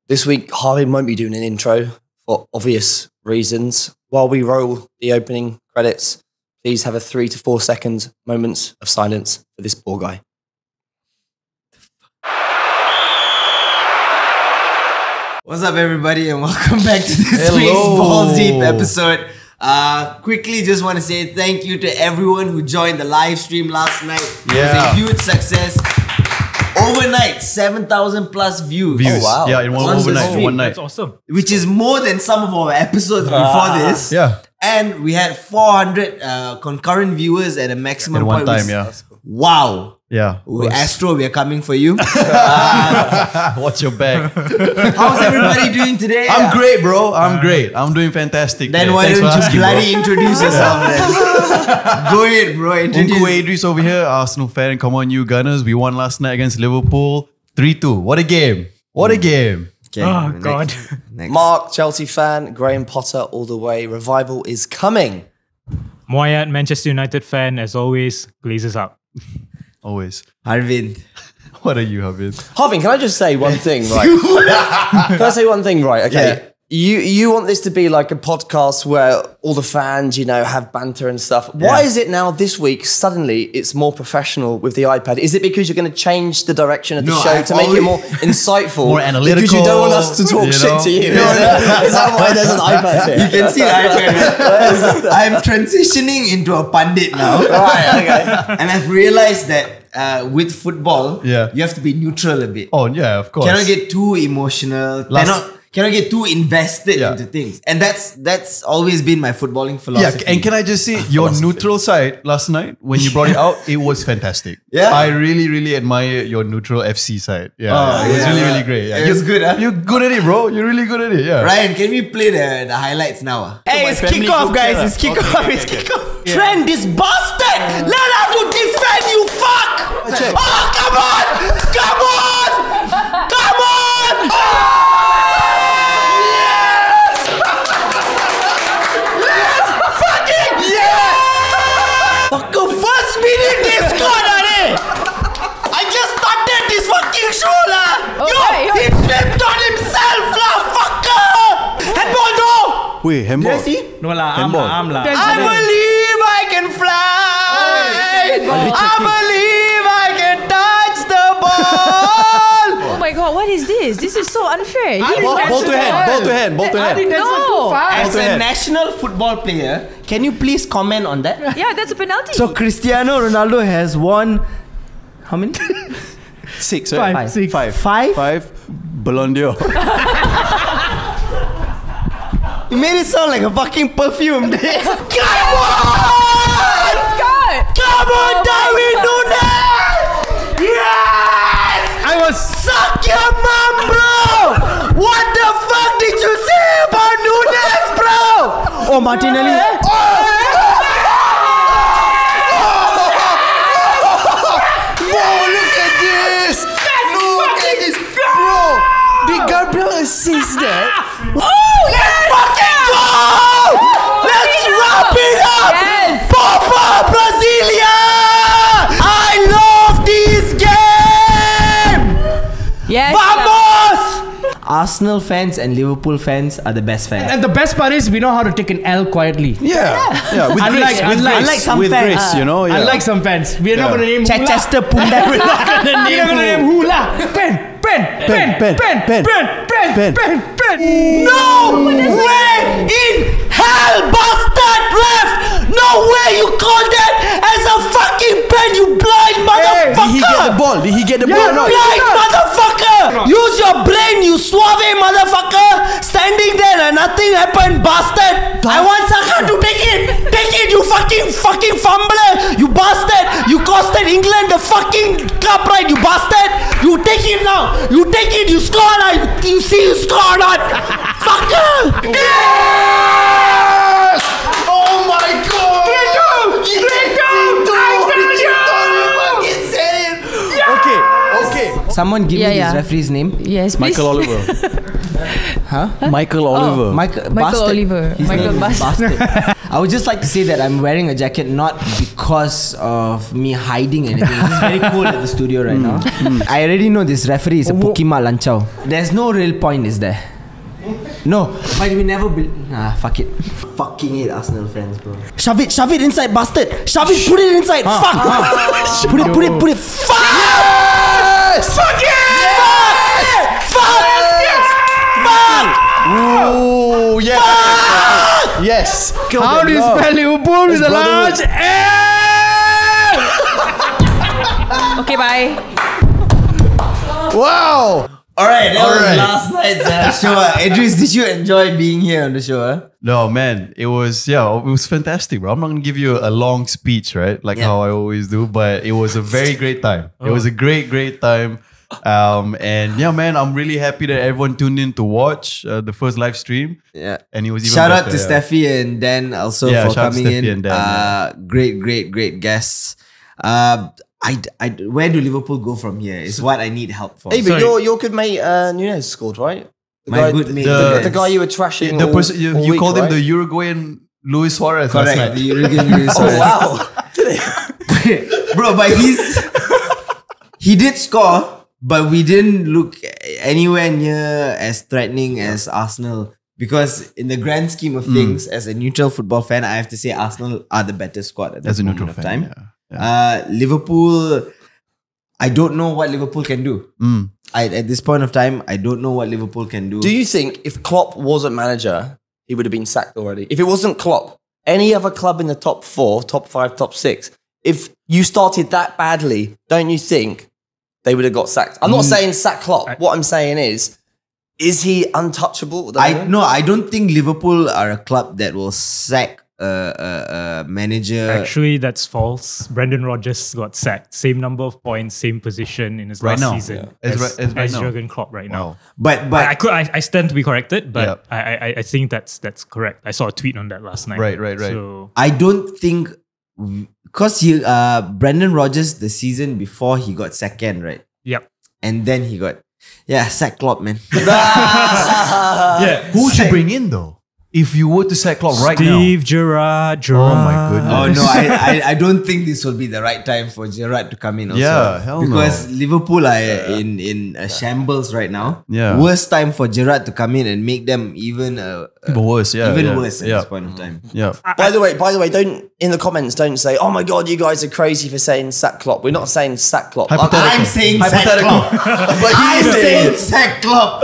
This week, Harvin won't be doing an intro for obvious reasons. While we roll the opening credits, please have a 3 to 4 second moments of silence for this poor guy. What's up, everybody, and welcome back to this week's Balls Deep episode. Quickly, just want to say thank you to everyone who joined the live stream last night. It was a huge success. Overnight, 7,000 plus views. Oh, wow. Yeah, in one night. That's awesome. Which is more than some of our episodes before this. Yeah. And we had 400 concurrent viewers at a maximum At one point. time, yeah. Wow. Yeah. Astro, we are coming for you. Watch your back. How's everybody doing today? I'm great, bro. I'm great. I'm doing fantastic. Then why don't you bloody introduce yourself then? Go ahead, bro. Introduce. Unku Idris over here, Arsenal fan. Come on, you Gunners. We won last night against Liverpool. 3-2. What a game. What a game. Okay, Oh, God. Next. Mark, Chelsea fan, Graham Potter all the way. Revival is coming. Moyat, Manchester United fan, as always, Glazers up. Always. Harvinth. What are you, Harvinth? Harvin, can I just say one thing, right? Can I say one thing, right? Okay. Yeah. You want this to be like a podcast where all the fans, you know, have banter and stuff. Why is it now this week, suddenly, it's more professional with the iPad? Is it because you're going to change the direction of the show to make it more insightful? More analytical. Because you don't want us to talk shit to you? Is that why there's an iPad here? You can see the iPad. I'm transitioning into a pundit now. Right, okay. And I've realized that with football, Yeah. you have to be neutral a bit. Oh, yeah, of course. Cannot get too emotional. Cannot get too invested into things. And that's always been my footballing philosophy. Yeah, and can I just say, your neutral side last night, when you brought it out, it was fantastic. Yeah. I really, really admire your neutral FC side. Yeah, it was really, really great. Yeah. It was good, huh? You're good at it, bro. You're really good at it, yeah. Ryan, can we play the highlights now? Hey, it's kickoff, guys. It's kickoff. It's kickoff. Trent, this bastard! Learn how to defend, you fuck! Oh, come on! Come on! Come on! Yes! Yes! Fucking yes! Fucking first minute they scored, already! I just started this fucking show, lah! Yo, he flipped on himself, lah, fucker! Handball, no! Wait, handball. No lah, Handball. arm lah. I believe I can fly. I believe I can touch the ball. Oh my god, what is this? This is so unfair. Ball to hand. No. As a national football player, can you please comment on that? Yeah, that's a penalty. So Cristiano Ronaldo has won how many? 6, right? Five? Ballon d'Or. You made it sound like a fucking perfume. Come on! God. Come on, Darwin Núñez! Yes! I was... Suck your mom, bro! What the fuck did you say about Núñez, bro? Oh, Martinelli. Whoa, look at this! Look at this! Bro! Did Gabriel assist that? Let's fucking go! Let's wrap it up! Yes. Papa Brasilia! I love this game! Yes. Vamos! Arsenal fans and Liverpool fans are the best fans. And the best part is we know how to take an L quietly. Yeah. With Unlike some with fans. grace, you know. Yeah. Unlike some fans, we're not gonna name Chester Punda. We're not gonna name who lah. Pen. No way in hell, bastard ref! No way you call that as a fucking pen, you blind motherfucker! Did he get the You ball? blind motherfucker! Use your brain, you suave motherfucker! Standing there and nothing happened, bastard! I want Saka to take it! Take it, you fucking fumbler! You bastard! You costed England the fucking cup, right, you bastard! You take it now! You take it, you score now! You see you score not! Fucker! Yes! Oh my god! 3-2! Okay. Someone give me Yeah. this referee's name. Yes, please. Michael Oliver. Huh? Michael Oliver. Michael Michael Bastard. Oliver. His Michael name is Bastard. Bastard. I would just like to say that I'm wearing a jacket not because of me hiding anything. It's very cold at the studio right now. I already know this referee is a Pokemon Lanchao. There's no real point, is there? No, but we never fuck it. Fucking hate Arsenal fans, bro. Shove it inside, bastard. Shove it, put it inside. Fuck. Put it. Fuck. Yes! Fuck it. Yes! Fuck. Ooh, yes. Fuck. Yes. How do you spell Liverpool with a large L? Okay, bye. Wow. Alright, that was last night's show. Idris, did you enjoy being here on the show? No, man, it was fantastic, bro. I'm not gonna give you a long speech, right? Like how I always do, but it was a very great time. It was a great time. And yeah, man, I'm really happy that everyone tuned in to watch the first live stream. Yeah. And it was even shout better, out to Steffi and Dan also for coming in. Great guests. Where do Liverpool go from here? Is what I need help for. Hey, but your good mate Nunez scored, right? My good mate. The guy you were trashing. The person you week, called him right? the Uruguayan Luis Suarez. Correct. Last night. The Uruguayan Luis Suarez. Oh wow. Bro, but he did score, but we didn't look anywhere near as threatening as Arsenal. Because in the grand scheme of things, as a neutral football fan, I have to say Arsenal are the better squad at this moment of time. Liverpool, I don't know what Liverpool can do. At this point of time, I don't know what Liverpool can do. Do you think if Klopp wasn't manager, he would have been sacked already? If it wasn't Klopp, any other club in the top 4, top 5, top 6, if you started that badly, don't you think they would have got sacked? I'm not saying sack Klopp. What I'm saying is he untouchable? I don't think Liverpool are a club that will sack a manager. Actually, that's false. Brendan Rodgers got sacked. Same number of points, same position in his last season as Jurgen Klopp right now. But I stand to be corrected, but I think that's correct. I saw a tweet on that last night. Right. So I don't think because Brendan Rodgers the season before he got second, right? Yep. And then he got sack Klopp, man. Who would you bring in though? If you were to sack Klopp right now, Steve Gerrard. Oh my goodness! Oh no, I don't think this will be the right time for Gerrard to come in. Also. Yeah, hell no. Because Liverpool are in a shambles right now. Yeah, worst time for Gerrard to come in and make them even worse. Even worse at this point of time. Yeah. By the way, don't in the comments don't say, "Oh my god, you guys are crazy for saying sack Klopp." We're not saying sack Klopp. I'm saying sack Klopp. I'm saying sack Klopp.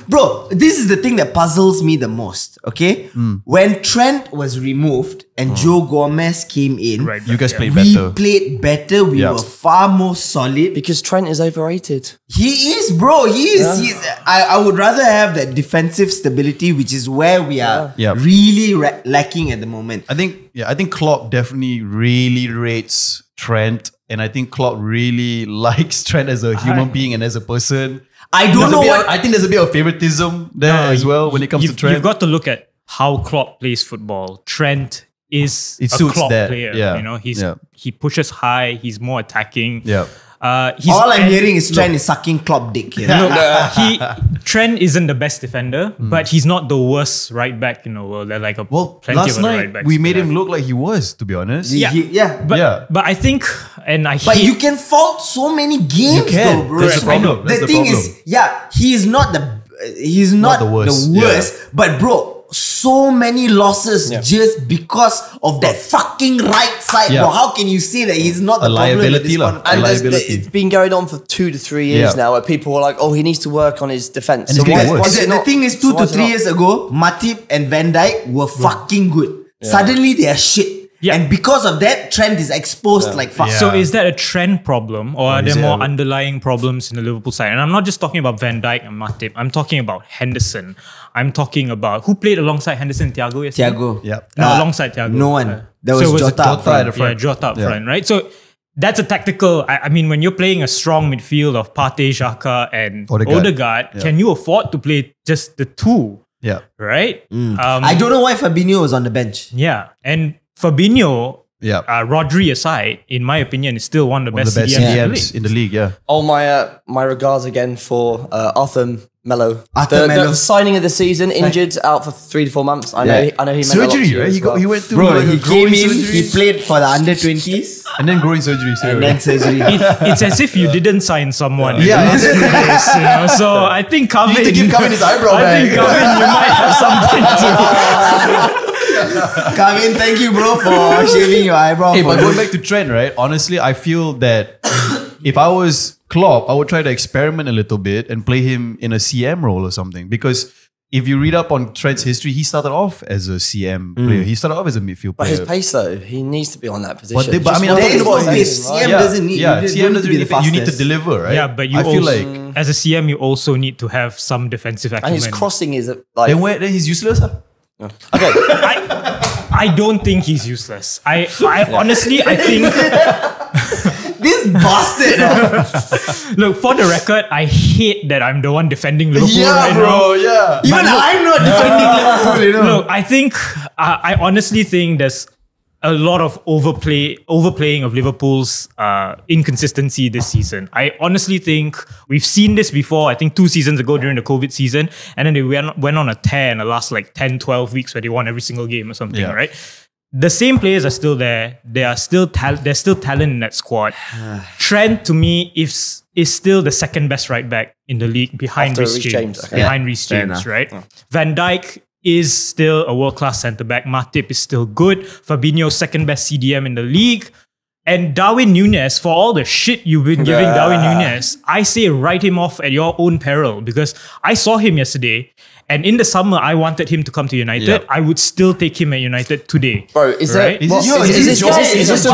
Bro, this is the thing that puzzles me the most, okay? When Trent was removed and Joe Gomez came in, you guys played better. We played better. We were far more solid. Because Trent is overrated. He is, bro. He is. I would rather have that defensive stability, which is where we are really lacking at the moment. I think Klopp definitely really rates Trent, and I think Klopp really likes Trent as a human being and as a person. I think there's a bit of favoritism there as well when it comes to Trent. You've got to look at how Klopp plays football. Trent is a Klopp player. Yeah. You know, he pushes high. He's more attacking. Yeah. All I'm hearing is Trent is sucking Klopp dick here. Trent isn't the best defender, but he's not the worst right back in the world. There are like plenty last of other night right backs. we made him look like he was, to be honest. But I think, but you can fault so many games, though, bro. That's the problem. The thing is, he's not the worst. But bro, so many losses just because of that fucking right side, bro. How can you say that he's not the liability? It's been going on for 2 to 3 years now, where people are like, "Oh, he needs to work on his defense." And the thing is, 2 to 3 years ago, Matip and Van Dijk were fucking good. Suddenly they are shit. And because of that, Trent is exposed like fuck. So is that a trend problem, or are there more underlying problems in the Liverpool side? And I'm not just talking about Van Dijk and Matip. I'm talking about Henderson. I'm talking about who played alongside Henderson, Thiago yesterday? Thiago. No, alongside Thiago. No one. There was Jota up front. Jota up front, right? So that's a tactical. I mean, when you're playing a strong midfield of Partey, Xhaka, and Odegaard, can you afford to play just the two? Yeah. Right? I don't know why Fabinho was on the bench. Yeah. And Fabinho Yeah. Rodri aside, in my opinion, is still one of the best CDMs in the league. Yeah. Oh, my regards again for Arthur Melo. Melo. The signing of the season, injured, out for 3 to 4 months. I know he meant a lot surgery, to you right? as well. He went through Bro, like he a came groin in, surgery. he played for the under 20s. And then groin surgery. And then surgery. It's as if you didn't sign someone. Yeah, in the first place, you know? So I think Kavin, You need to give Kavin his eyebrow I back. think Kavin, you might have something to. Kavin, thank you, bro, for shaving your eyebrow. Hey, for but going those- back to Trent, right? Honestly, I feel that if I was Klopp, I would try to experiment a little bit and play him in a CM role or something. Because if you read up on Trent's history, he started off as a CM player. He started off as a midfield But player. his pace, though, he needs to be on that position. But I mean, I'm There talking is no about pace. CM doesn't need. Yeah, you CM don't doesn't need to be the you need to fastest. deliver, right? Yeah, but you I feel also, like as a CM, you also need to have some defensive And acumen. his crossing is like... then he's useless. Huh? Okay. I don't think he's useless. I honestly, I think... This bastard. Look, for the record, I hate that I'm the one defending Liverpool right now. Yeah. Even I'm not defending Liverpool, you know. Look, I think I honestly think there's a lot of overplaying of Liverpool's inconsistency this season. I honestly think we've seen this before. I think 2 seasons ago during the COVID season, and then they went on a tear in the last like 10, 12 weeks where they won every single game or something, right? The same players are still there. There's still talent in that squad. Trent, to me, is still the second best right back in the league behind After Reece Reece James. James, okay. Behind Reece fair James, enough. right? Van Dijk is still a world-class centre-back. Matip is still good. Fabinho, second best CDM in the league. And Darwin Núñez, for all the shit you've been giving Darwin Núñez, I say write him off at your own peril, because I saw him yesterday, and in the summer I wanted him to come to United. Yeah. I would still take him at United today. Bro, is Right? that... Is this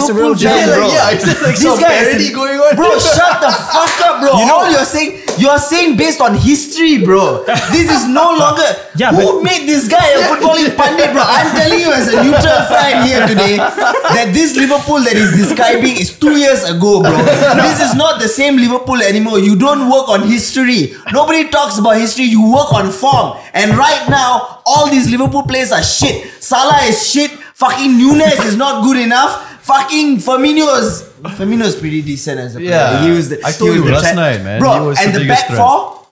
a real joke? Yeah, is this like some parody going on? Bro, shut the fuck up, bro. All you're saying based on history, bro. This is no longer. Yeah, Who made this guy a footballing pundit, bro? I'm telling you as a neutral fan here today that this Liverpool that he's describing is 2 years ago, bro. This is not the same Liverpool anymore. You don't work on history. Nobody talks about history. You work on form. And right now, all these Liverpool players are shit. Salah is shit. Fucking Núñez is not good enough. Fucking Firmino's pretty decent as a player. Yeah. I told you last night, man. He Bro, was and the the biggest back threat. four,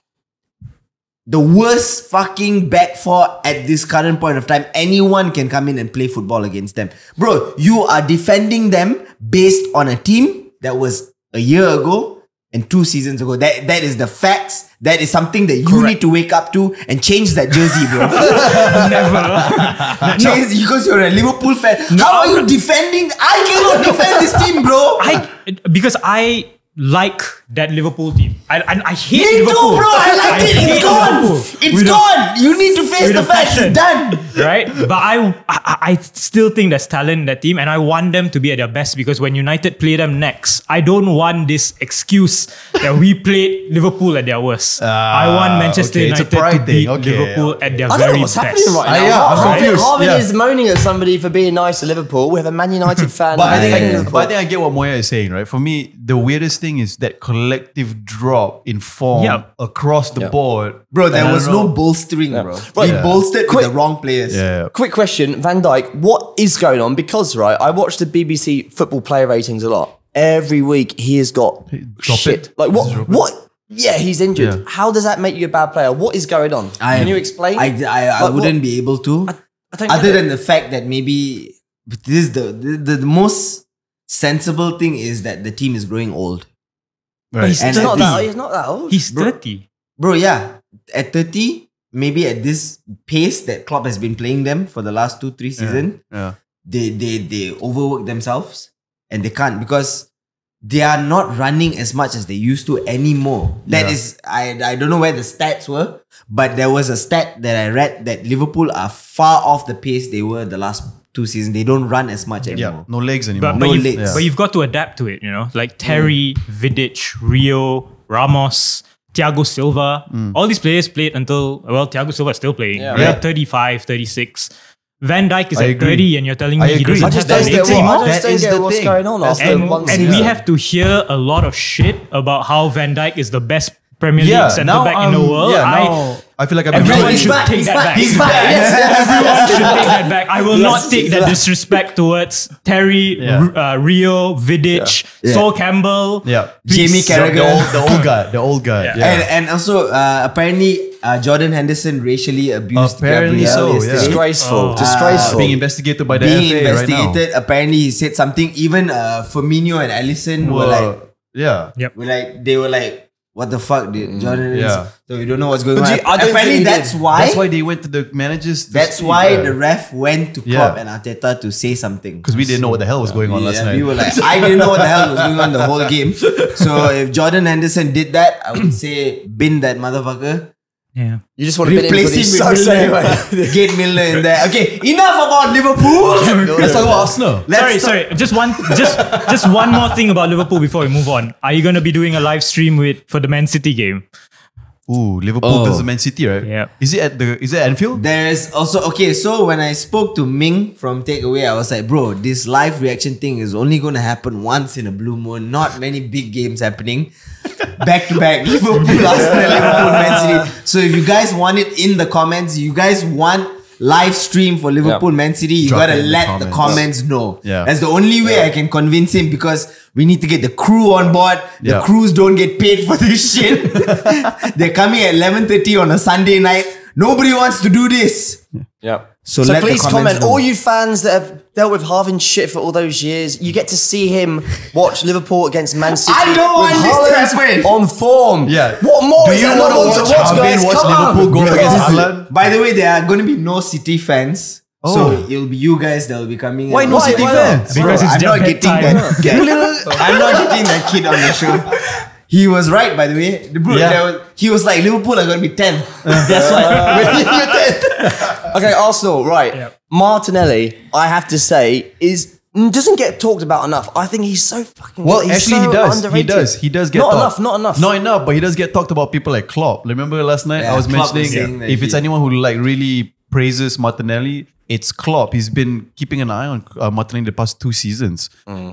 the worst fucking back four at this current point of time. Anyone can come in and play football against them. Bro, you are defending them based on a team that was a year ago and 2 seasons ago. That is the facts. That is something that you need to wake up to and change that jersey, bro. Never. Change because you're a Liverpool fan. How are you defending? I cannot defend this team, bro. Because I like that Liverpool team. I hate Me too, Liverpool. bro. I like it. hate It's gone. Liverpool. It's With a- gone. You need to face with the a facts. passion. It's done. Right? But I still think there's talent in that team, and I want them to be at their best, because when United play them next, I don't want this excuse that we played Liverpool at their worst. I want Manchester okay, it's a United pride to beat thing. Okay, Liverpool at their I don't very know what's best. happening right now. yeah, I'm confused. Harvin Yeah. is moaning at somebody for being nice to Liverpool. We have a Man United fan. But I defending think Liverpool. I get what Moya is saying, right? For me, the weirdest thing is that collective drop in form across the board. Bro, there And I was don't no know. bolstering, bro. Right. We bolstered Quick- with the wrong players. Yeah. Quick question, Van Dijk, what is going on? Because, right, I watch the BBC football player ratings a lot. Every week he has got Drop shit. it. Like what? Yeah, he's injured. Yeah. How does that make you a bad player? What is going on? Can you explain? I Like, wouldn't what- be able to. I don't Other get than the fact that maybe this is the most sensible thing is that the team is growing old. Right. He's And not at that. the- He's not that old. He's 30. Bro, yeah. At 30, maybe at this pace that Klopp has been playing them for the last 2-3 seasons, Yeah. they overwork themselves and they can't because they are not running as much as they used to anymore. That is, I don't know where the stats were, but there was a stat that I read that Liverpool are far off the pace they were the last 2 seasons. They don't run as much Yeah. anymore. No legs anymore. No legs. But you've got to adapt to it, you know? Like Terry, Vidic, Rio, Ramos, Thiago Silva. All these players played until, well, Thiago Silva is still playing. Yeah. Right? Yeah. 35, 36. Van Dijk is I at agree. 30 and you're telling I me he agree. doesn't I have just that don't That's get legs the what, thing. anymore. I just That don't is get the what's thing. going on That's after the- one And season. we have to hear a lot of shit about how Van Dijk is the best Premier League centre back in the world. I feel like Everyone should take that back. He's back. Everyone should take that back. I will not take that disrespect towards Terry, Rio, Vidic, Sol Campbell, Jamie Carragher, the old guy. Yeah. And also apparently Jordan Henderson racially abused Apparently Gabriel so, yesterday. Disgraceful. Disgraceful. Being investigated by the Being FA investigated. right Apparently he said something. Even Firmino and Alisson now. were like, they were like, what the fuck, dude? Jordan. So we don't know what's going on. Apparently that's why they went to the managers. That's why the ref went to Klopp and Arteta to say something. Because we didn't know what the hell was going on last night. We were like, I didn't know what the hell was going on the whole game. So if Jordan Henderson did that, I would say bin that motherfucker. Yeah. You just want to replace him with Milner. Get Milner in there. Okay, enough about Liverpool. Let's talk about Arsenal. Sorry. Just one more thing about Liverpool before we move on. Are you going to be doing a live stream for the Man City game? Ooh, Liverpool versus Man City, right? Yeah. Is it at Anfield? There's also, so when I spoke to Ming from Takeaway, I was like, bro, this live reaction thing is only going to happen once in a blue moon. Not many big games happening. Back to back, Liverpool, Arsenal, Liverpool, Man City. So if you guys want it in the comments, you guys want live stream for Liverpool, Man City, you gotta let the comments know. Yeah. That's the only way I can convince him, because we need to get the crew on board. The crews don't get paid for this shit. They're coming at 11:30 on a Sunday night. Nobody wants to do this. Yeah. So please comment. All you fans that have dealt with Harvinth shit for all those years, you get to see him watch Liverpool against Man City. I don't want this to happen. On form. Yeah. What more Do is you there want to not watch guys? Harvinth watch Come on. Liverpool go against Haaland? By the way, there are going to be no City fans. So it'll be you guys that will be coming. Why no City fans? Because it's I'm not jam-packed getting time. I'm not getting that kid on the show. He was right, by the way. He was like, Liverpool are going to be 10. That's why. Okay, Arsenal, right. Yep. Martinelli, I have to say, doesn't get talked about enough. I think he's so fucking Well, good. He's actually, so he does. underrated. He does get Not talked. enough, not enough. Not enough, but he does get talked about people like Klopp. Remember last night I was Klopp was mentioning saying that if it's anyone who like really praises Martinelli, it's Klopp. He's been keeping an eye on Martinelli the past 2 seasons.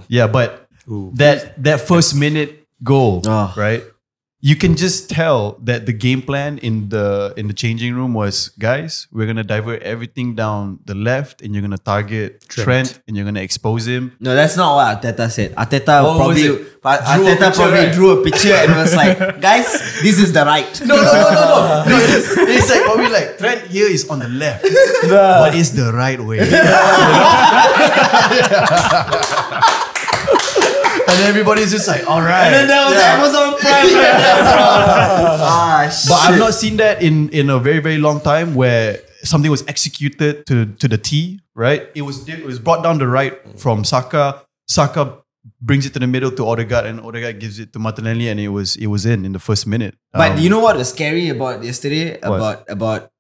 Yeah, but that first minute goal, right? You can just tell that the game plan in the changing room was, guys, we're gonna divert everything down the left, and you're gonna target Trent and you're gonna expose him. No, that's not what Arteta said. Arteta Arteta probably drew a picture and was like, guys, this is the right. No. It's like probably like Trent here is on the left. What is the right way? And everybody's just like, all right. And then there was Amazon Prime. Shit. But I've not seen that in a very, very long time where something was executed to the T, right? It was brought down the right from Saka. Saka brings it to the middle to Odegaard, and Odegaard gives it to Martinelli, and it was in the first minute. But you know what was scary about yesterday? About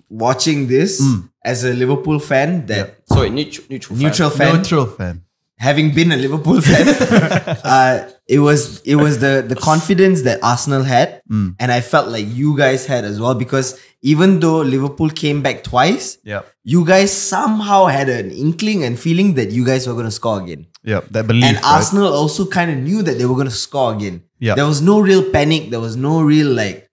watching this as a Liverpool fan Sorry, neutral fan. neutral fan. Having been a Liverpool fan, it was the confidence that Arsenal had, and I felt like you guys had as well, because even though Liverpool came back twice, you guys somehow had an inkling and feeling that you guys were going to score again. Yeah, that belief. And Arsenal also kind of knew that they were going to score again. Yeah, there was no real panic. There was no real like,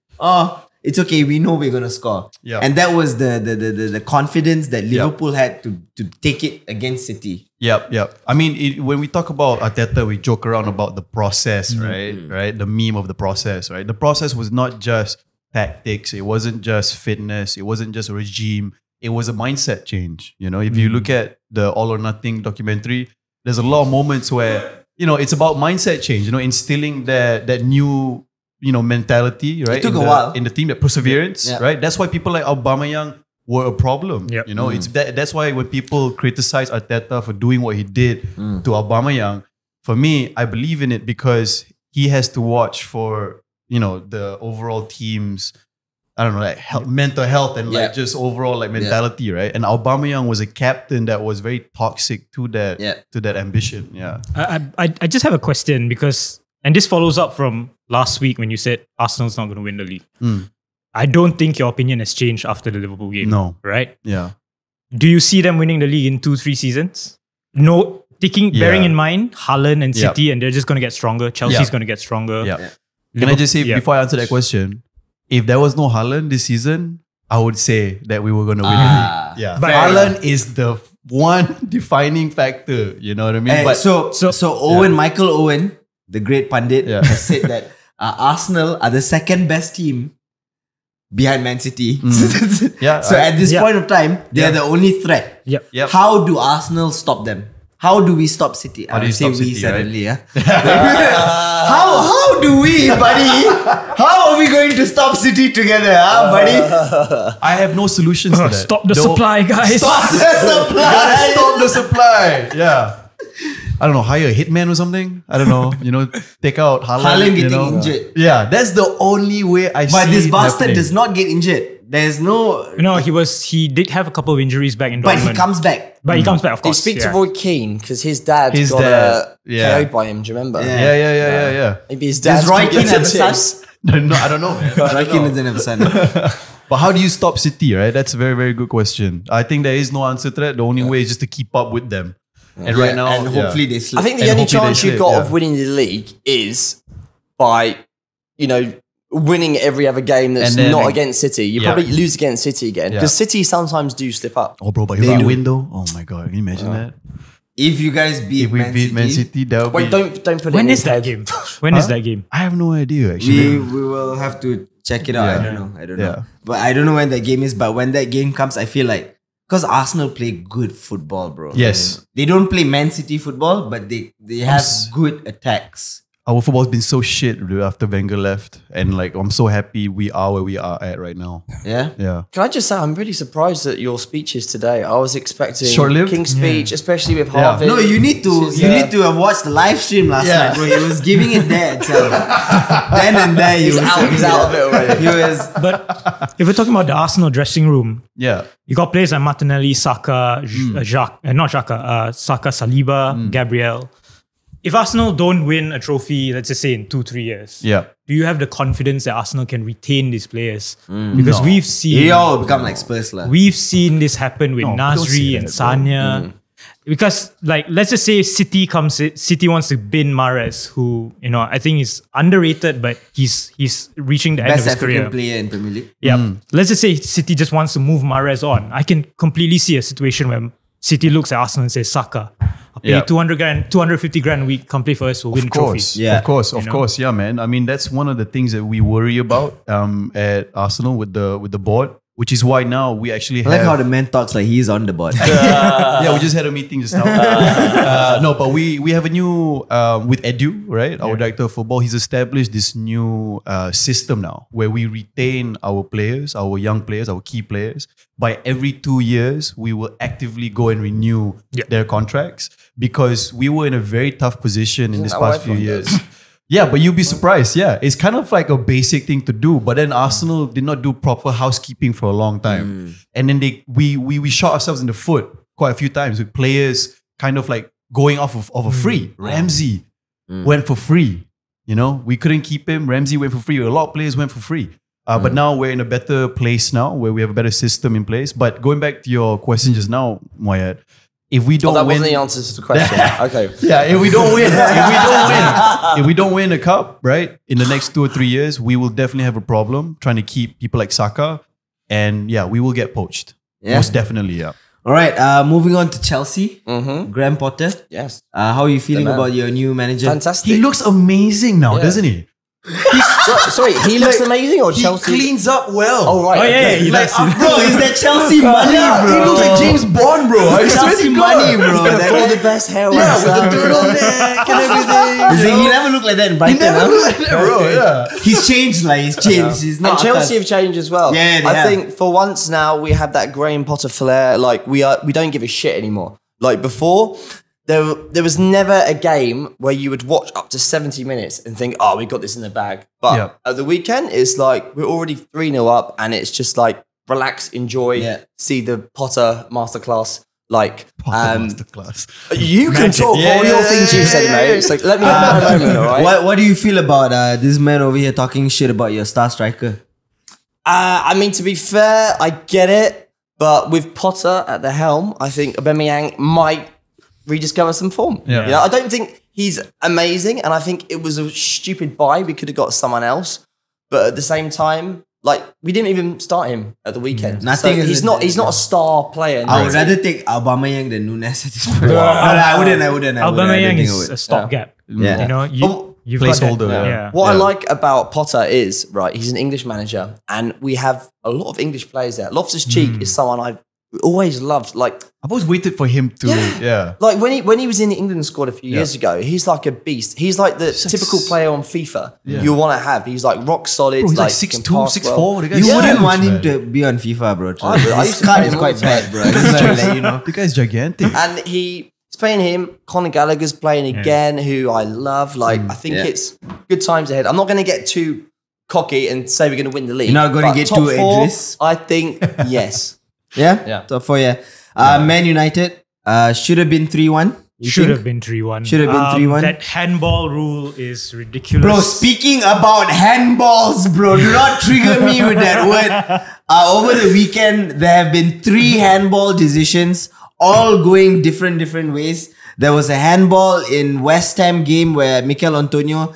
it's okay, we know we're gonna score. Yeah. And that was the confidence that Liverpool had to take it against City. Yep. I mean, when we talk about Arteta, we joke around about the process, right? The meme of the process, right? The process was not just tactics. It wasn't just fitness. It wasn't just a regime. It was a mindset change. You know, if you look at the All or Nothing documentary, there's a lot of moments where, you know, it's about mindset change, you know, instilling that new, you know, mentality, right? It took a while. In the team, that perseverance, right? That's why people like Aubameyang were a problem. Yep. You know, it's that's why when people criticize Arteta for doing what he did to Aubameyang, for me, I believe in it because he has to watch for, you know, the overall team's, I don't know, like mental health and like just overall like mentality, right? And Aubameyang was a captain that was very toxic to that ambition. Yeah. I just have a question because, and this follows up from last week when you said Arsenal's not going to win the league. I don't think your opinion has changed after the Liverpool game. No. Right? Yeah. Do you see them winning the league in 2-3 seasons? No, bearing in mind Haaland and City, and they're just going to get stronger. Chelsea's going to get stronger. Yeah. Can I just say, before I answer that question, if there was no Haaland this season, I would say that we were going to win the league. Yeah. But Haaland is the one defining factor. You know what I mean? But so Michael Owen, the great pundit, has said that Arsenal are the second best team behind Man City. So at this point of time, they are the only threat. Yep. How do Arsenal stop them? How do we stop City? How do you stop City, suddenly, How do we, buddy? How are we going to stop City together, buddy? I have no solutions to that. Stop the supply, guys. Stop the supply. Stop the supply. Yeah. I don't know, hire a hitman or something. I don't know, take out Haaland. Getting injured. Yeah, that's the only way I see But this it bastard happening. does not get injured. There's no... No, he did have a couple of injuries back in Dortmund. But he comes back. But he comes back, of Did you course. speak to Roy Keane? Because his dad His got dad, KO'd by him, do you remember? Yeah. Maybe his dad. Does Roy Keane have a son? No, I don't know, man. Roy Keane doesn't have a son. But how do you stop City, right? That's a very, very good question. I think there is no answer to that. The only way is just to keep up with them. And right now... And hopefully they slip. I think the only chance you've got of winning the league is by, winning every other game that's not against City. You probably lose against City again. Because City sometimes do slip up. Oh, bro, but if we win though, oh my God, can you imagine that? If you guys beat Man City, that would Wait, be... don't put it When in is his that head. game? When is that game? I have no idea, actually. We will have to check it out. Yeah. I don't know. But I don't know when that game is. But when that game comes, I feel like... Because Arsenal play good football, bro. Yes. They don't play Man City football, but they have good attacks. Our football's been so shit dude, after Wenger left. And I'm so happy we are where we are at right now. Yeah? Yeah. Can I just say, I'm really surprised at your speeches today. I was expecting Short-lived? King's speech, especially with Yeah. Harvinth. No, you need to have watched the live stream last night, bro. He was giving it there itself. Then and there, He's out of it already. He was... But if we're talking about the Arsenal dressing room, Yeah. you got players like Martinelli, Saka, Saka, Saliba, Gabriel. If Arsenal don't win a trophy, let's just say in 2-3 years, Yeah. do you have the confidence that Arsenal can retain these players? Because we've seen... They all become like Spurs. We've seen this happen with No, don't say Nasri that, and bro. Sanya. Because, let's just say City wants to bin Mahrez, who, I think is underrated, but he's reaching the end of Best his career. African player in Premier League. Yeah. Let's just say City just wants to move Mahrez on. I can completely see a situation where City looks at Arsenal and says, Saka, I'll pay you 250 grand a week, come play for us, we'll win trophies. Yeah. Of course, yeah, man. I mean, that's one of the things that we worry about at Arsenal with the board, which is why now we actually I have... like how the man talks like he's on the board. Yeah, we just had a meeting just now. No, but we have a new, with Edu, right? Our director of football, he's established this new system now where we retain our players, our young players, our key players. By every 2 years, we will actively go and renew their contracts because we were in a very tough position in this past few years. Yeah, but you'll be surprised. Yeah, it's kind of like a basic thing to do. But then Arsenal did not do proper housekeeping for a long time. And then we shot ourselves in the foot quite a few times with players kind of like going off of a free. Ramsey went for free. We couldn't keep him. Ramsey went for free. A lot of players went for free. But now we're in a better place now where we have a better system in place. But going back to your question just now, Moyad, if we don't that win... wasn't the answer to the question. Okay. Yeah, if we don't win a cup, right, in the next 2 or 3 years, we will definitely have a problem trying to keep people like Saka. And yeah, we will get poached. Yeah. Most definitely, yeah. All right, moving on to Chelsea. Graham Potter. Yes. How are you feeling about your new manager? Fantastic. He looks amazing now, doesn't he? Sorry, he looks amazing or Chelsea? He cleans up well. Oh, right. Oh, yeah, okay. he Like, likes bro, is that Chelsea money, bro? He looks like James Bond, bro. I swear Chelsea to money, God. bro. That All guy- the best hair. Yeah, with the turtleneck and everything. He never looked like that in He Brighton. never huh? looked like that, bro. Yeah. He's changed, he's changed. He's And not. Chelsea have changed as well. Yeah, they I have. think for once now we have that Graham Potter flair. Like we don't give a shit anymore. Like before, there was never a game where you would watch up to 70 minutes and think, oh, we got this in the bag. But at the weekend, it's like we're already 3-0 up and it's just like relax, enjoy, see the Potter masterclass. Like, Masterclass. you can talk for all your things you said, mate. It's like, let me have my moment, all right? What do you feel about this man over here talking shit about your star striker? I mean, to be fair, I get it. But with Potter at the helm, I think Aubameyang might rediscover some form. Yeah. I don't think he's amazing. And I think it was a stupid buy. We could have got someone else. But at the same time, like we didn't even start him at the weekend. Nothing So is he's not a star player. I would rather take Aubameyang than Nunes at this point. No, I wouldn't. Aubameyang is a stopgap. Yeah. You know, you've got Placeholder, that- yeah. What I like about Potter is, right, he's an English manager and we have a lot of English players there. Loftus-Cheek is someone I've always loved. Like, I've always waited for him to, like when he was in the England squad a few years ago, he's like a beast. He's like the typical player on FIFA you want to have. He's like rock solid. Bro, he's like can 6'2", pass 6'4". well. The guy's You wouldn't huge, want him man. to be on FIFA, bro. I His used to card play is him quite all the time. bad, bro. Just to let you know. The guy's gigantic. And he's playing him. Conor Gallagher's playing again, who I love. Like, I think it's good times ahead. I'm not going to get too cocky and say we're going to win the league. You're not gonna but get top too four, Idris? I think yes. Yeah? Yeah. Top 4, yeah. Man United should have been 3-1. Should have been 3-1. Should have been 3-1. That handball rule is ridiculous. Bro, speaking about handballs, bro, do not trigger me with that word. Over the weekend, there have been 3 handball decisions, all going different ways. There was a handball in West Ham game where Mikel Antonio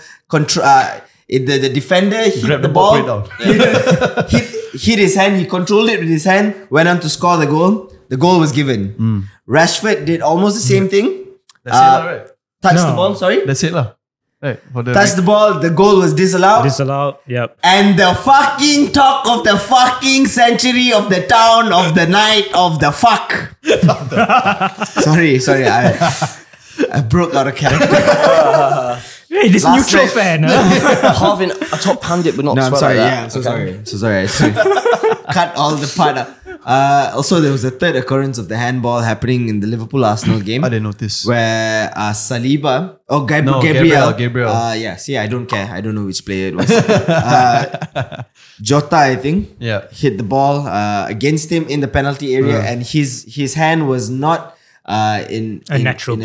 the defender hit Grabbed the the ball ball, right hit his hand, he controlled it with his hand, went on to score the goal. The goal was given. Rashford did almost the same thing. That's it, right? Touched No. the ball, sorry. That's it, lah. Right, for the Touched the ball, the goal was disallowed. Disallowed. Yep. And the fucking talk of the fucking century of the town of the night of the fuck. sorry, I broke out of character. Hey, this Last neutral night- fan. Huh? Harvin, a top pundit would not No, I'm swear sorry. like that. Yeah, I'm so Okay. sorry. So sorry. I should cut all the part out. Also, there was a third occurrence of the handball happening in the Liverpool-Arsenal game. I didn't notice. Where Saliba, No, Gabriel. Gabriel. Yeah, see, I don't care. I don't know which player it was. Jota, I think, hit the ball against him in the penalty area, and his hand was not in a natural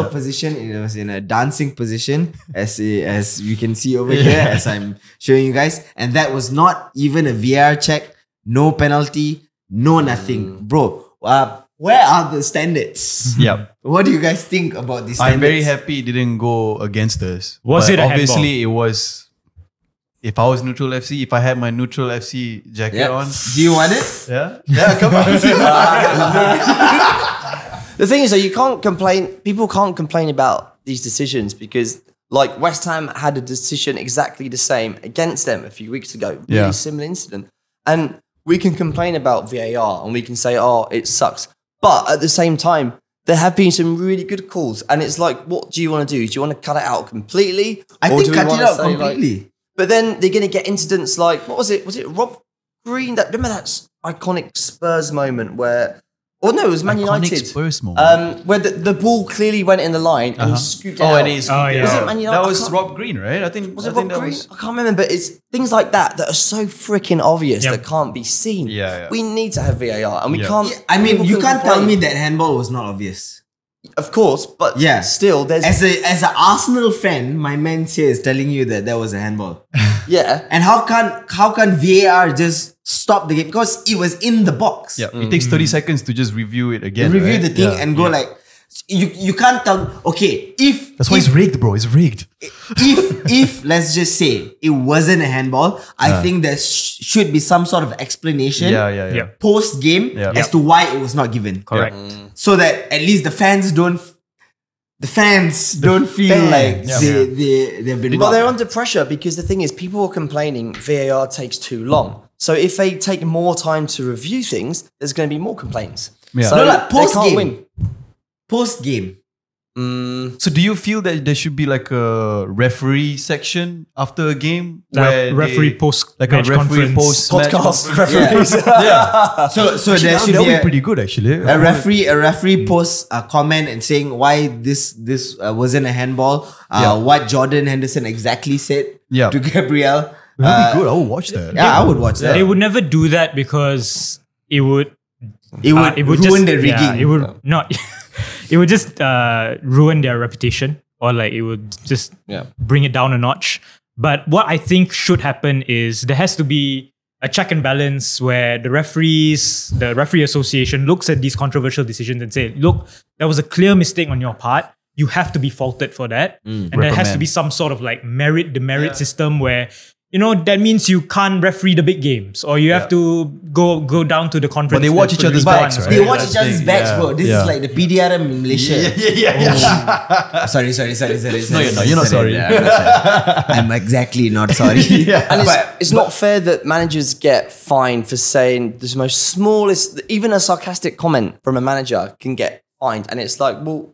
position. It was in a dancing position, as you can see over here, as I'm showing you guys, and that was not even a VAR check, no penalty, no nothing, bro. Where are the standards? Yep. What do you guys think about these standards? I'm very happy it didn't go against us. Was But it a obviously it was. If I was neutral FC, if I had my neutral FC jacket on, Do you want it? yeah, come on. The thing is, though, you can't complain. People can't complain about these decisions because, like, West Ham had a decision exactly the same against them a few weeks ago. Really similar incident. And we can complain about VAR and we can say, oh, it sucks. But at the same time, there have been some really good calls. And it's like, what do you want to do? Do you want to cut it out completely? I Or think do we cut it wanna out say, completely. Like, but then they're going to get incidents like, what was it? Was it Rob Green? Remember that iconic Spurs moment where... Or no, it was Man Iconic United. Spurs moment. Where the ball clearly went in the line and he scooped it out. And he scooped it Was out. it Man United? That I was can't- Rob Green, right? I think Was it I think Rob that Green? was- I can't remember, but it's things like that that are so freaking obvious that can't be seen. Yeah. We need to have VAR and we Yeah. can't... I mean, people you can can't tell complain. me that handball was not obvious. Of course, but Yeah. still, there's... As an Arsenal fan, my man here is telling you that was a handball. yeah. And how can VAR just stop the game? Because it was in the box. Yeah, it takes 30 seconds to just review it again. Review right? the thing Yeah. and go like, you can't tell. Okay, if That's why it's rigged, bro. It's rigged. if let's just say it wasn't a handball, I think there should be some sort of explanation. Yeah. Post game Yeah. as to why it was not given. Correct. So that at least the fans don't feel like they've been But they're robbed. under pressure because the thing is, people are complaining VAR takes too long. So if they take more time to review things, there's going to be more complaints. Yeah. So No, like they can't post-game. win. Post game. So do you feel that there should be like a referee section after a game Like referee post like match a referee conference. post match Podcast conference? referees. So there should That be would be pretty good actually. a referee posts a comment and saying why this wasn't a handball. What Jordan Henderson exactly said Yeah. to Gabriel. That'd be good. I would watch that. Yeah, I would watch that. They would never do that because it would It would ruin the rigging. Yeah, it would not. It would just ruin their reputation, or like it would just bring it down a notch. But what I think should happen is there has to be a check and balance where the referee association looks at these controversial decisions and say, look, there was a clear mistake on your part. You have to be faulted for that. And there has to be some sort of like demerit system where that means you can't referee the big games, or you have to go down to the conference. But they watch each other's backs, right? They watch each other's backs, bro. This is like the PDRM in Malaysia. Yeah. Sorry. No, you're not sorry. I'm not sorry. I'm exactly not sorry. And it's not fair that managers get fined for saying the most smallest, even a sarcastic comment from a manager can get fined. And it's like, well,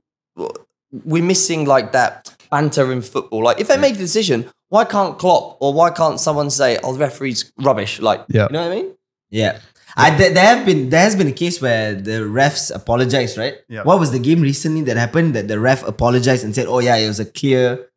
we're missing like that banter in football. Like, if they make a decision, why can't Klopp or why can't someone say, "Oh, the referee's rubbish"? Like, you know what I mean? Yeah. There has been a case where the refs apologized, right? Yeah. What was the game recently that happened that the ref apologized and said, "Oh yeah, it was a clear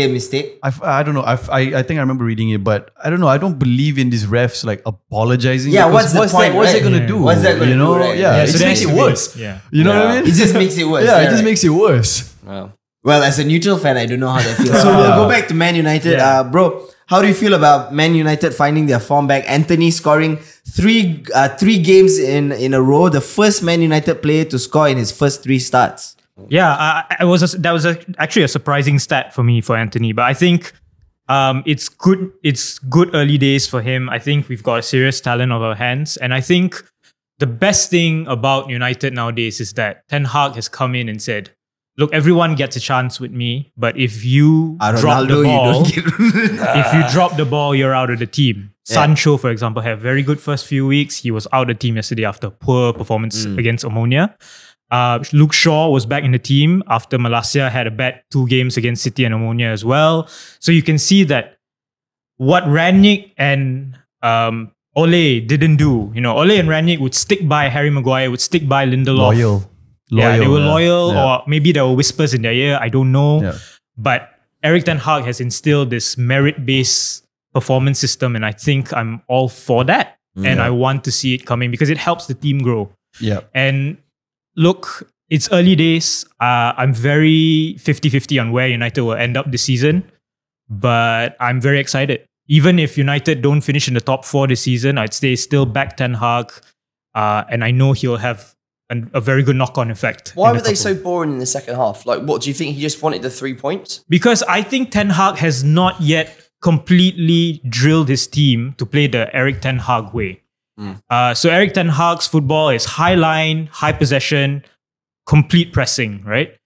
mistake"? I don't know. I think I remember reading it, but I don't know. I don't believe in these refs like apologizing. Yeah, because what's the point? What's that gonna do? What's that gonna do? Right? Yeah, it so just makes it worse. Yeah. You know what I mean? It just makes it worse. Yeah, it just makes it worse. Wow. Well, as a neutral fan, I don't know how that feels. So we'll go back to Man United. Bro, how do you feel about Man United finding their form back? Anthony scoring three games in a row. The first Man United player to score in his first 3 starts. Yeah, that was actually a surprising stat for me, for Anthony. But I think it's good. It's good early days for him. I think we've got a serious talent on our hands, and I think the best thing about United nowadays is that Ten Hag has come in and said, "Look, everyone gets a chance with me, but if you drop the ball, if you drop the ball, you're out of the team." Sancho, for example, had a very good first few weeks. He was out of the team yesterday after a poor performance against Omonia. Luke Shaw was back in the team after Malaysia had a bad 2 games against City and Omonia as well. So you can see that what Rangnick and Ole didn't do. Ole and Rangnick would stick by Harry Maguire, would stick by Lindelof. Loyal. Yeah, they were loyal, or maybe there were whispers in their ear. I don't know. Yeah. But Erik ten Hag has instilled this merit-based performance system, and I think I'm all for that. And I want to see it coming because it helps the team grow. Yeah. And look, it's early days. I'm very 50-50 on where United will end up this season, but I'm very excited. Even if United don't finish in the top 4 this season, I'd say still back Ten Hag, and I know he'll have a very good knock-on effect. Why were they so boring in the second half? Like, what do you think? He just wanted the 3 points? Because I think Ten Hag has not yet completely drilled his team to play the Erik ten Hag way. So Erik ten Hag's football is high line, high possession, complete pressing, right?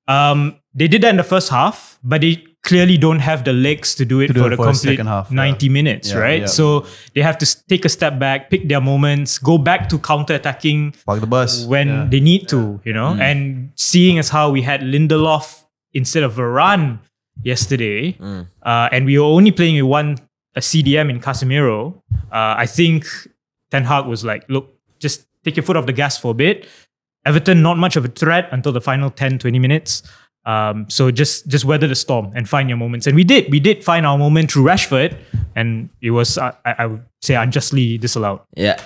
They did that in the first half, but they clearly don't have the legs to do it for the complete half, 90 minutes, right? Yeah. So they have to take a step back, pick their moments, go back to counter-attacking Park the bus when they need to, And seeing as how we had Lindelof instead of Varane yesterday, and we were only playing with a CDM in Casemiro, I think Ten Hag was like, look, just take your foot off the gas for a bit. Everton, not much of a threat until the final 10-20 minutes. So just weather the storm and find your moments. And we did find our moment through Rashford, and it was, I would say, unjustly disallowed. Yeah.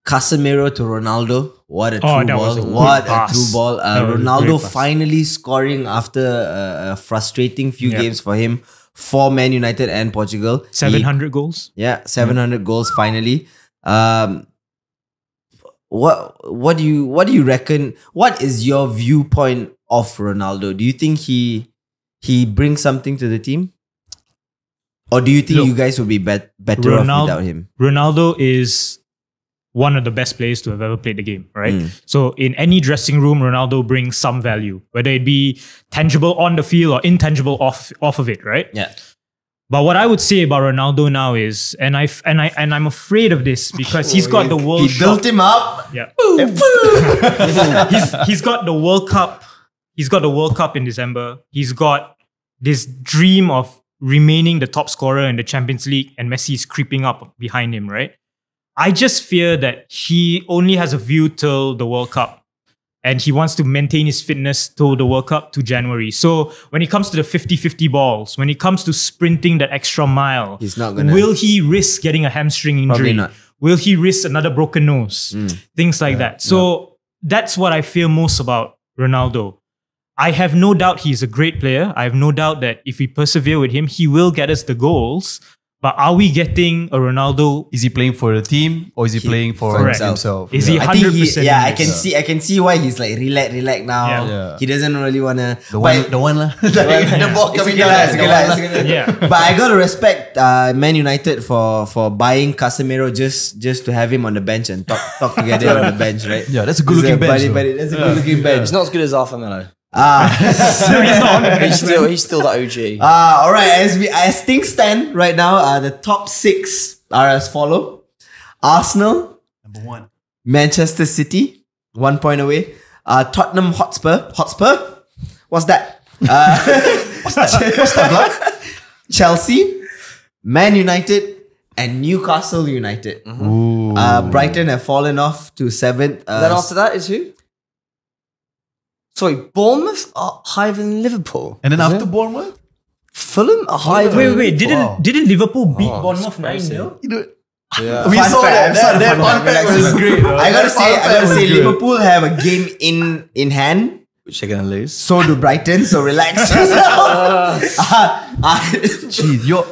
Casemiro to Ronaldo. What a true ball. True ball. Ronaldo finally scoring after a frustrating few games for him for Man United and Portugal. 700 goals. Yeah, 700 goals finally. What do you reckon? What is your viewpoint of Ronaldo? Do you think he brings something to the team? Or do you think you guys will be better off without him? Ronaldo is one of the best players to have ever played the game, right? So in any dressing room, Ronaldo brings some value, whether it be tangible on the field or intangible off of it, right? Yeah. But what I would say about Ronaldo now is, and I'm afraid of this because he's got the World Cup. He built him up. Yeah. he's got the World Cup. He's got the World Cup in December. He's got this dream of remaining the top scorer in the Champions League, and Messi is creeping up behind him, right? I just fear that he only has a view till the World Cup, and he wants to maintain his fitness till the World Cup to January. So when it comes to the 50-50 balls, when it comes to sprinting that extra mile, he's not gonna. Will he risk getting a hamstring injury? Probably not. Will he risk another broken nose? Things like that. So that's what I fear most about Ronaldo. I have no doubt he's a great player. I have no doubt that if we persevere with him, he will get us the goals. But are we getting a Ronaldo? Is he playing for the team or is he playing for himself? Is he I think 100%? he, I can see why he's like relax now. Yeah. He doesn't really wanna The one lah. the ball coming down. Yeah. But I gotta respect Man United for buying Casemiro just to have him on the bench and talk together on the bench, right? Yeah, that's a good looking bench. That's a good looking bench. It's not as good as Arthur Melo. He's still the OG. All right. As things stand right now, the top 6 are as follow: Arsenal, Number 1. Manchester City, 1 point away. Tottenham Hotspur. What's that? What's that, blood? Chelsea, Man United, and Newcastle United. Brighton have fallen off to 7th. Then after that is who? Sorry, Bournemouth are higher than Liverpool. And then after Bournemouth? Fulham are higher than Wait. Liverpool. Didn't Liverpool beat Bournemouth 9-0? Yeah. We Fun saw fact, that fun fact was great. Bro. I gotta That say, was good. Liverpool have a game in hand. Which they're going to lose. So do Brighton. So relax yourself. Jeez, you're...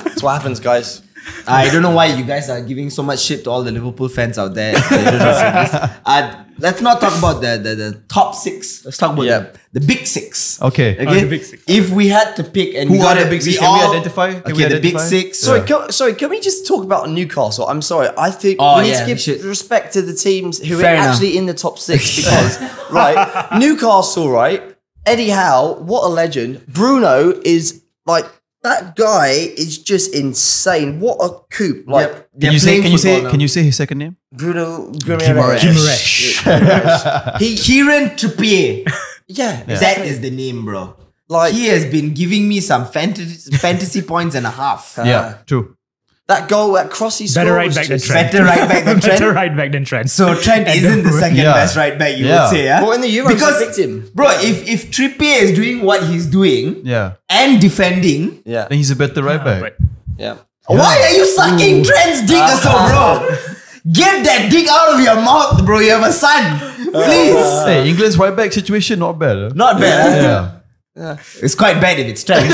That's what happens, guys. I don't know why you guys are giving so much shit to all the Liverpool fans out there. They don't listen to this. Let's not talk about the top 6. Let's talk about the big 6. Okay. Okay. the big 6. If we had to pick, and Who are the big 6? Can we identify? The big 6. Sorry, can we just talk about Newcastle? I'm sorry. I think Oh, we need yeah, to we should. give respect to the teams who Fair are enough. actually in the top 6 because, right, Newcastle, right? Eddie Howe, what a legend. Bruno is like, that guy is just insane. What a coup. Like, They're Can you playing football say now. can you say his second name? Bruno Guimaraes. Kieran Trippier. Yeah, That is the name, bro. Like, He has been giving me some fantasy points and a half. Yeah, true. that goal, that cross he scored Better right was back than just- Trent. Better right back than Trent. Better right back than Trent. So Trent isn't the second best right back, you would say, yeah? Well, in the Euros, Because, he picked him. bro, if Trippier is doing what he's doing Yeah. and defending, Yeah, Then he's a better right back. But yeah. why are you sucking Trent's dick so, bro? Get that dick out of your mouth, bro. You have a son. Please. Hey, England's right back situation not bad. Huh? Not bad. Huh? Yeah. It's quite bad if it's Trent.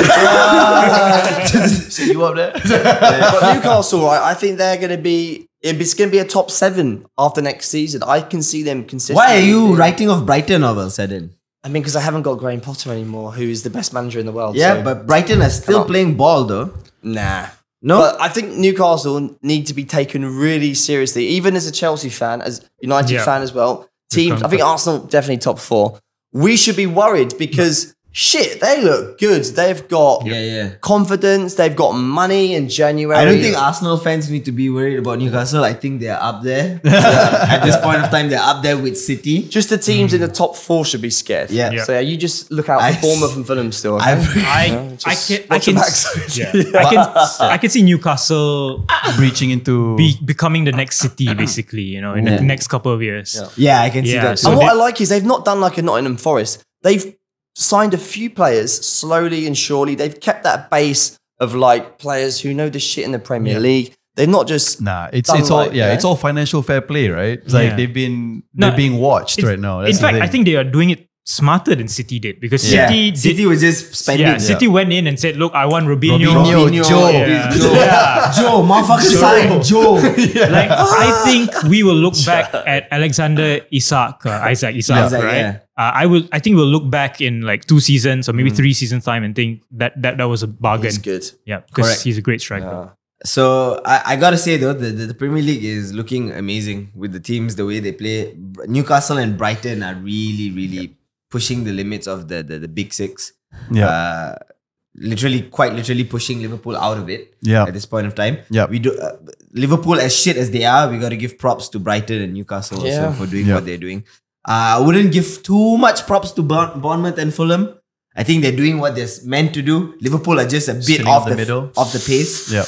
See you up there? But Newcastle, right? I think they're going to be. It's going to be a top 7 after next season. I can see them consistently. Why are you writing off Brighton all of a sudden? I mean, because I haven't got Graham Potter anymore, who is the best manager in the world. Yeah, so- but Brighton are still on. playing ball though. Nah. No? But I think Newcastle need to be taken really seriously, even as a Chelsea fan, as United fan as well. Teams, I think Arsenal definitely top 4. We should be worried because shit, they look good. They've got confidence. They've got money in January. I don't think Arsenal fans need to be worried about Newcastle. I think they're up there. At this point of time, they're up there with City. just the teams in the top 4 should be scared. Yeah. So you just look out for Bournemouth and Fulham still. Okay? I can see Newcastle Breaching into... becoming the next City, basically, you know, in the next couple of years. Yeah, I can see that. so And what they- I like is they've not done like a Nottingham Forest. They've signed a few players slowly and surely. They've kept that base of like players who know the shit in the Premier League. They've not just Nah, it's done all like, you know? it's all financial fair play, right? It's like they're being watched right now. That's in the fact, thing. I think they are doing it smarter than City did because City was just spending. City went in and said, "Look, I want Robinho." Joe. Joe, motherfucker, sign Joe. Like I think we will look back at Alexander Isaac, right? yeah. I think we'll look back in like 2 seasons or maybe 3 seasons time and think that was a bargain. He's good. Yeah, because Correct. he's a great striker. So I gotta say though, the Premier League is looking amazing with the teams, the way they play. Newcastle and Brighton are really pushing the limits of the big 6. Yeah. Quite literally pushing Liverpool out of it. Yeah. At this point of time. Yeah. We do Liverpool, as shit as they are, we got to give props to Brighton and Newcastle also for doing what they're doing. I wouldn't give too much props to Bournemouth and Fulham. I think they're doing what they're meant to do. Liverpool are just a bit Sitting off in the middle. off the pace. Yeah.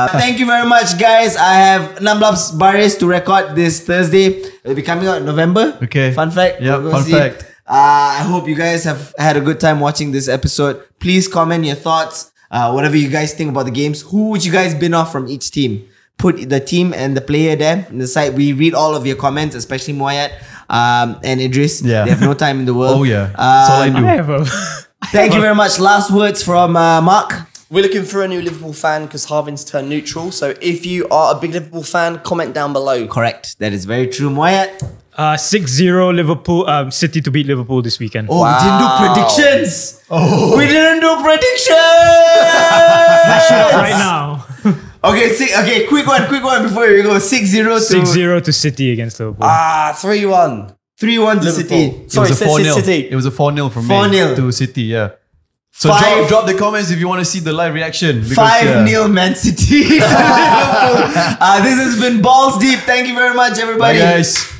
Thank you very much, guys. I have Namlabs Baris to record this Thursday. It'll be coming out in November. Okay. Fun fact. Yeah, We'll fun see. fact. I hope you guys have had a good time watching this episode. Please comment your thoughts. Whatever you guys think about the games. Who would you guys bin off from each team? Put the team and the player there in the site. We read all of your comments, especially Moyat and Idris. Yeah. They have no time in the world. Oh yeah. That's all I do. I have a Thank you very much. Last words from Mark. We're looking for a new Liverpool fan because Harvinth's turned neutral. So if you are a big Liverpool fan, comment down below. Correct. That is very true. Moyat? 6-0 Liverpool, City to beat Liverpool this weekend. Oh, we didn't do predictions. Oh, we didn't do predictions. Flash it up right now. Okay, quick one before we go. 6-0 to City against Liverpool. 3-1. 3-1 to City. Sorry, it was a 4-0. City. It was a 4-0 from me 4-0 to City, yeah. So drop the comments if you want to see the live reaction. 5-0 Man City. This has been Balls Deep. Thank you very much, everybody. Bye, guys.